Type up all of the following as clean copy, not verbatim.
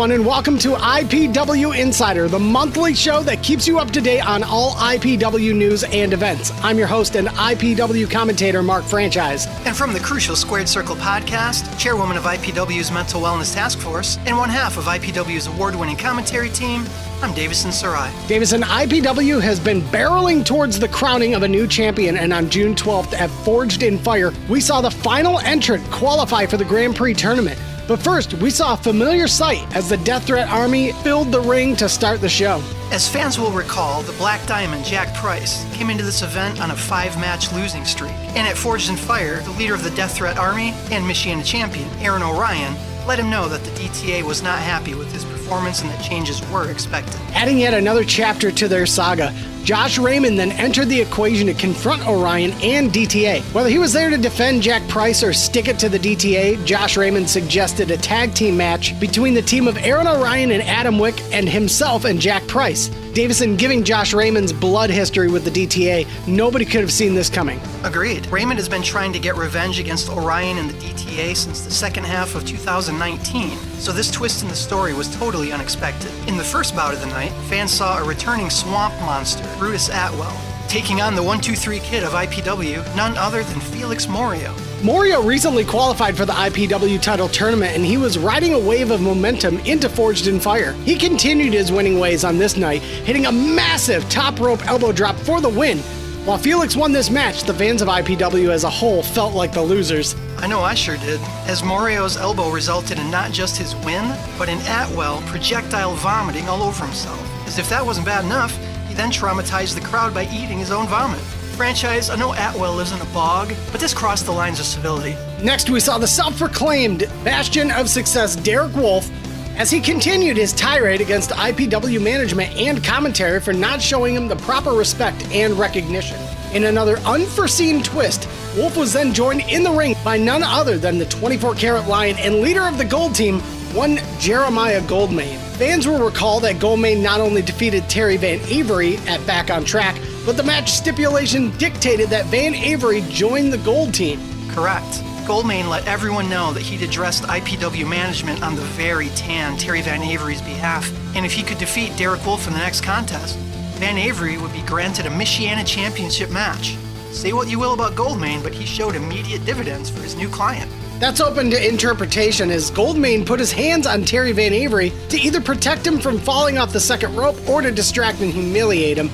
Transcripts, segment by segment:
everyone, and welcome to IPW Insider, the monthly show that keeps you up to date on all IPW news and events. I'm your host and IPW commentator, Mark Franchise. And from the Crucial Squared Circle podcast, chairwoman of IPW's Mental Wellness Task Force, and one half of IPW's award-winning commentary team, I'm Davison Sarai. Davison, IPW has been barreling towards the crowning of a new champion, and on June 12th at Forged in Fire, we saw the final entrant qualify for the Grand Prix tournament. But first, we saw a familiar sight as the Death Threat Army filled the ring to start the show. As fans will recall, the Black Diamond, Jack Price, came into this event on a 5-match losing streak. And at Forged in Fire, the leader of the Death Threat Army and Michiana champion, Aaron O'Ryan, let him know that the DTA was not happy with his performance and that changes were expected. Adding yet another chapter to their saga, Josh Raymond then entered the equation to confront Orion and DTA. Whether he was there to defend Jack Price or stick it to the DTA, Josh Raymond suggested a tag team match between the team of Aaron Orion and Adam Wick and himself and Jack Price. Davison, giving Josh Raymond's blood history with the DTA, nobody could have seen this coming. Agreed. Raymond has been trying to get revenge against Orion and the DTA since the second half of 2019, so this twist in the story was totally unexpected. In the first bout of the night, fans saw a returning swamp monster, Brutus Atwell, taking on the 1-2-3 kid of IPW, none other than Felix Morio. Morio recently qualified for the IPW title tournament, and he was riding a wave of momentum into Forged in Fire. He continued his winning ways on this night, hitting a massive top rope elbow drop for the win. While Felix won this match, the fans of IPW as a whole felt like the losers. I know I sure did, as Morio's elbow resulted in not just his win, but in Atwell projectile vomiting all over himself. As if that wasn't bad enough, he then traumatized the crowd by eating his own vomit. Franchise, I know Atwell lives in a bog, but this crossed the lines of civility. Next, we saw the self-proclaimed bastion of success, Derek Wolf, as he continued his tirade against IPW management and commentary for not showing him the proper respect and recognition. In another unforeseen twist, Wolf was then joined in the ring by none other than the 24-karat lion and leader of the gold team, one Jeremiah Goldmain. Fans will recall that Goldmain not only defeated Terry Van Avery at Back on Track, but the match stipulation dictated that Van Avery join the gold team. Correct. Goldmain let everyone know that he'd addressed IPW management on the very tan Terry Van Avery's behalf, and if he could defeat Derek Wolf in the next contest, Van Avery would be granted a Michiana championship match. Say what you will about Goldmain, but he showed immediate dividends for his new client. That's open to interpretation as Goldmain put his hands on Terry Van Avery to either protect him from falling off the second rope or to distract and humiliate him,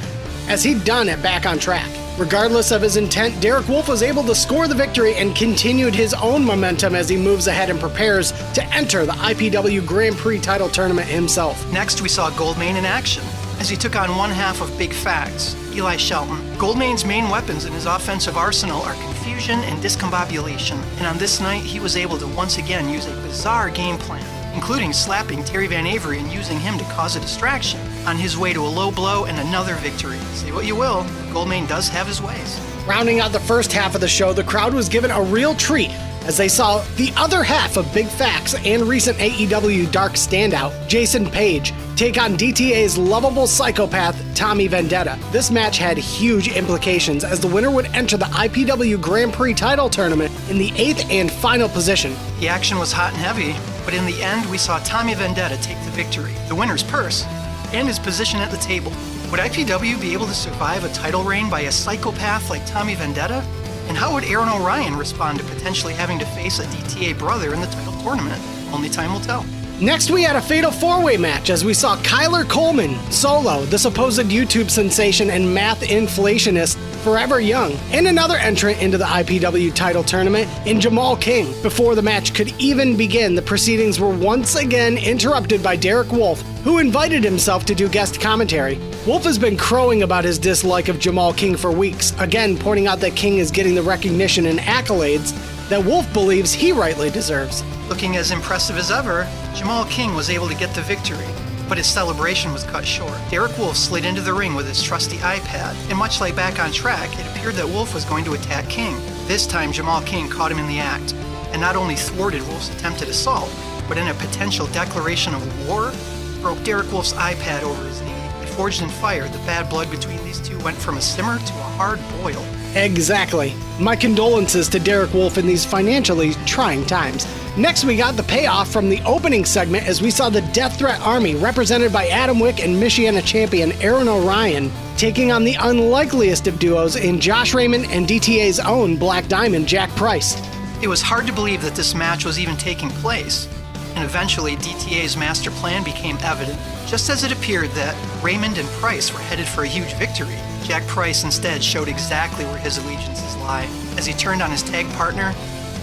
as he'd done at Back on Track. Regardless of his intent, Derek Wolf was able to score the victory and continued his own momentum as he moves ahead and prepares to enter the IPW Grand Prix title tournament himself. Next, we saw Goldmain in action as he took on one half of Big Facts, Eli Shelton. Goldmain's main weapons in his offensive arsenal are confusion and discombobulation, and on this night, he was able to once again use a bizarre game plan, including slapping Terry Van Avery and using him to cause a distraction on his way to a low blow and another victory. Say what you will, Goldmain does have his ways. Rounding out the first half of the show, the crowd was given a real treat as they saw the other half of Big Facts and recent AEW Dark standout, Jason Page, take on DTA's lovable psychopath, Tommy Vendetta. This match had huge implications as the winner would enter the IPW Grand Prix title tournament in the 8th and final position. The action was hot and heavy, but in the end, we saw Tommy Vendetta take the victory, the winner's purse, and his position at the table. Would IPW be able to survive a title reign by a psychopath like Tommy Vendetta? And how would Aaron Orion respond to potentially having to face a DTA brother in the title tournament? Only time will tell. Next, we had a fatal four-way match as we saw Kyler Coleman, Solo, the supposed YouTube sensation and math inflationist, Forever Young, and another entrant into the IPW title tournament in Jamal King. Before the match could even begin, the proceedings were once again interrupted by Derek Wolf, who invited himself to do guest commentary. Wolf has been crowing about his dislike of Jamal King for weeks, again pointing out that King is getting the recognition and accolades that Wolf believes he rightly deserves. Looking as impressive as ever, Jamal King was able to get the victory, but his celebration was cut short. Derek Wolf slid into the ring with his trusty iPad, and much like Back on Track, it appeared that Wolf was going to attack King. This time, Jamal King caught him in the act, and not only thwarted Wolf's attempted assault, but in a potential declaration of war, broke Derek Wolf's iPad over his knee. At Forged in Fire, the bad blood between these two went from a simmer to a hard boil. Exactly. My condolences to Derek Wolf in these financially trying times. Next, we got the payoff from the opening segment as we saw the Death Threat Army, represented by Adam Wick and Michiana champion Aaron Orion, taking on the unlikeliest of duos in Josh Raymond and DTA's own Black Diamond, Jack Price. It was hard to believe that this match was even taking place, and eventually DTA's master plan became evident. Just as it appeared that Raymond and Price were headed for a huge victory, Jack Price instead showed exactly where his allegiances lie, as he turned on his tag partner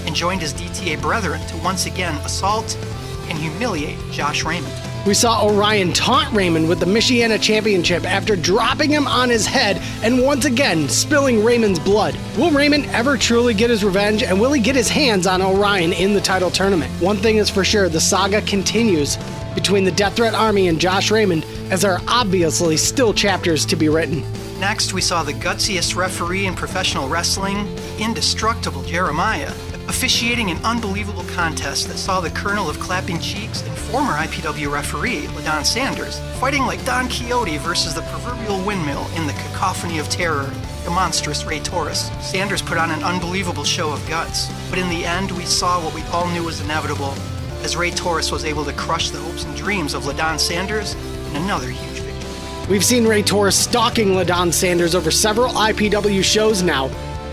and joined his DTA brethren to once again assault and humiliate Josh Raymond. We saw Orion taunt Raymond with the Michiana Championship after dropping him on his head and once again spilling Raymond's blood. Will Raymond ever truly get his revenge, and will he get his hands on Orion in the title tournament? One thing is for sure, the saga continues between the Death Threat Army and Josh Raymond, as there are obviously still chapters to be written. Next, we saw the gutsiest referee in professional wrestling, the indestructible Jeremiah, officiating an unbelievable contest that saw the Colonel of Clapping Cheeks and former IPW referee, LaDon Sanders, fighting like Don Quixote versus the proverbial windmill in the cacophony of terror, the monstrous Ray Torres. Sanders put on an unbelievable show of guts, but in the end, we saw what we all knew was inevitable, as Ray Torres was able to crush the hopes and dreams of LaDon Sanders in another huge victory. We've seen Ray Torres stalking LaDon Sanders over several IPW shows now,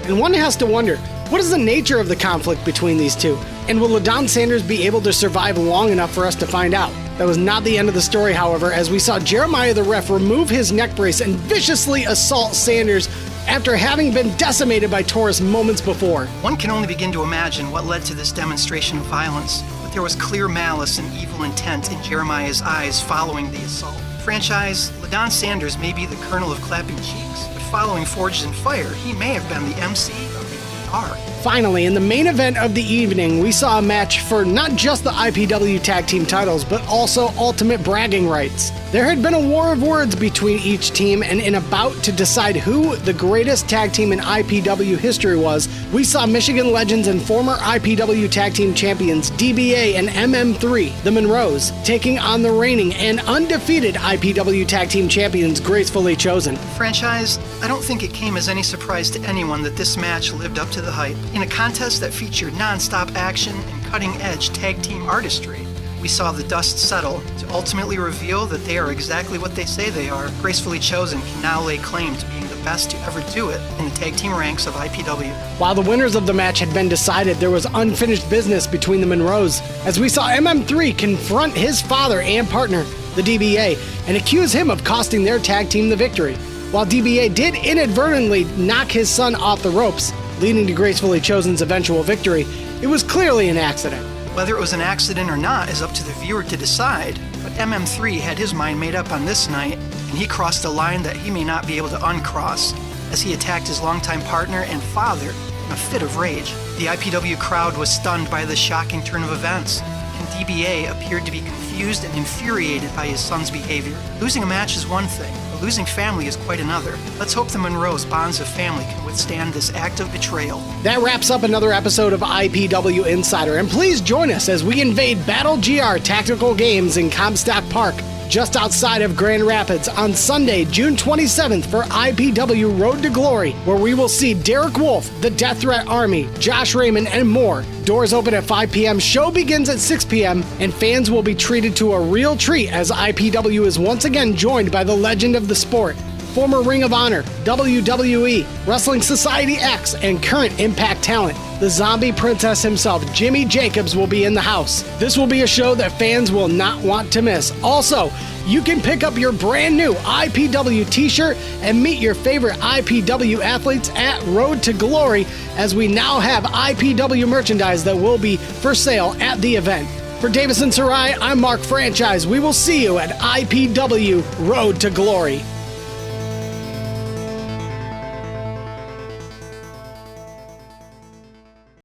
and one has to wonder, what is the nature of the conflict between these two? And will LaDon Sanders be able to survive long enough for us to find out? That was not the end of the story, however, as we saw Jeremiah the ref remove his neck brace and viciously assault Sanders after having been decimated by Torres moments before. One can only begin to imagine what led to this demonstration of violence, but there was clear malice and evil intent in Jeremiah's eyes following the assault. Franchise, LaDon Sanders may be the Colonel of Clapping Cheeks, but following Forged in Fire, he may have been the MC of the ER. Finally, in the main event of the evening, we saw a match for not just the IPW tag team titles, but also ultimate bragging rights. There had been a war of words between each team, and in a bout to decide who the greatest tag team in IPW history was, we saw Michigan legends and former IPW tag team champions DBA and MM3, the Monroes, taking on the reigning and undefeated IPW tag team champions Gracefully Chosen. Franchise, I don't think it came as any surprise to anyone that this match lived up to the hype. In a contest that featured non-stop action and cutting-edge tag team artistry, we saw the dust settle to ultimately reveal that they are exactly what they say they are. Gracefully Chosen can now lay claim to being the best to ever do it in the tag team ranks of IPW. While the winners of the match had been decided, there was unfinished business between the Monroes, as we saw MM3 confront his father and partner, the DBA, and accuse him of costing their tag team the victory. While DBA did inadvertently knock his son off the ropes, leading to Gracefully Chosen's eventual victory, it was clearly an accident. Whether it was an accident or not is up to the viewer to decide, but MM3 had his mind made up on this night, and he crossed a line that he may not be able to uncross, as he attacked his longtime partner and father in a fit of rage. The IPW crowd was stunned by this shocking turn of events, and DBA appeared to be confused and infuriated by his son's behavior. Losing a match is one thing, but losing family is quite another. Let's hope the Monroes' bonds of family can withstand this act of betrayal. That wraps up another episode of IPW Insider, and please join us as we invade Battle GR Tactical Games in Comstock Park, just outside of Grand Rapids, on Sunday, June 27th for IPW Road to Glory, where we will see Derek Wolf, the Death Threat Army, Josh Raymond, and more. Doors open at 5 p.m., show begins at 6 p.m., and fans will be treated to a real treat as IPW is once again joined by the legend of the sport, former Ring of Honor, WWE, Wrestling Society X, and current Impact talent. The Zombie Princess himself, Jimmy Jacobs, will be in the house. This will be a show that fans will not want to miss. Also, you can pick up your brand new IPW t-shirt and meet your favorite IPW athletes at Road to Glory, as we now have IPW merchandise that will be for sale at the event. For Davison Sarai, I'm Mark Franchise. We will see you at IPW Road to Glory.